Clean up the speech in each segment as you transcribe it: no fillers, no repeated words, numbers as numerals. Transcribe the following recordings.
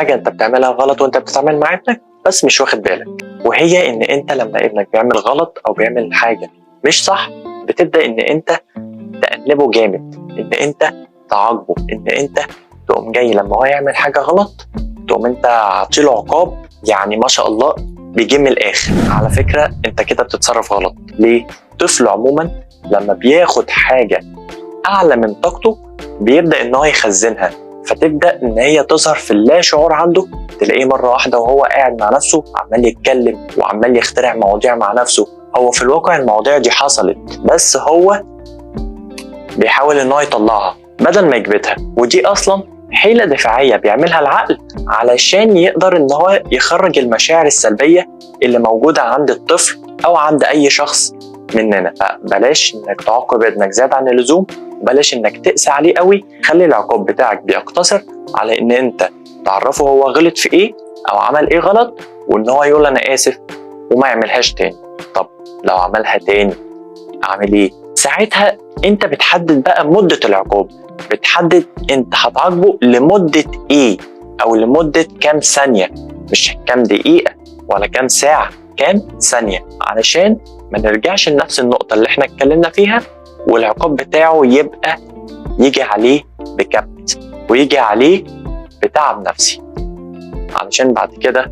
حاجة انت بتعملها غلط وانت بتتعامل مع ابنك بس مش واخد بالك، وهي ان انت لما ابنك بيعمل غلط او بيعمل حاجة مش صح بتبدأ ان انت تأنبه جامد، ان انت تعاقبه، ان انت تقوم جاي لما هو يعمل حاجة غلط تقوم انت عاطيله عقاب يعني ما شاء الله بيجي من الاخر. على فكرة انت كده بتتصرف غلط. ليه؟ الطفل عموما لما بياخد حاجة اعلى من طاقته بيبدأ ان هو يخزنها، فتبدأ ان هي تظهر في اللا شعور عنده، تلاقيه مرة واحدة وهو قاعد مع نفسه عمال يتكلم وعمال يخترع مواضيع مع نفسه. هو في الواقع المواضيع دي حصلت بس هو بيحاول ان هو يطلعها بدل ما يكبتها، ودي اصلا حيلة دفاعية بيعملها العقل علشان يقدر ان هو يخرج المشاعر السلبية اللي موجودة عند الطفل او عند اي شخص مننا. فبلاش انك تعاقب ابنك زيادة عن اللزوم، بلاش انك تقسى عليه قوي، خلي العقاب بتاعك بيقتصر على ان انت تعرفه هو غلط في ايه او عمل ايه غلط، وان هو يقول انا اسف وما يعملهاش تاني. طب لو عملها تاني اعمل ايه؟ ساعتها انت بتحدد بقى مدة العقاب، بتحدد انت هتعاقبه لمدة ايه او لمدة كام ثانية، مش كام دقيقة ولا كام ساعة، كام ثانية، علشان ما نرجعش لنفس النقطة اللي احنا اتكلمنا فيها والعقاب بتاعه يبقى يجي عليه بكبت ويجي عليه بتعب نفسي، علشان بعد كده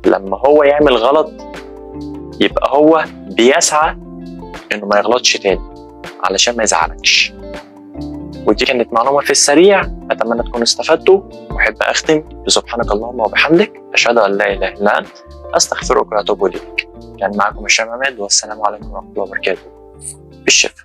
لما هو يعمل غلط يبقى هو بيسعى انه ما يغلطش تاني علشان ما يزعلكش. ودي كانت معلومة في السريع، أتمنى تكونوا استفدتوا، وأحب أختم بسبحانك اللهم وبحمدك أشهد أن لا إله إلا أنت أستغفرك وأتوب إليك. كان معكم هشام عماد، والسلام عليكم ورحمة الله وبركاته. بالشفا.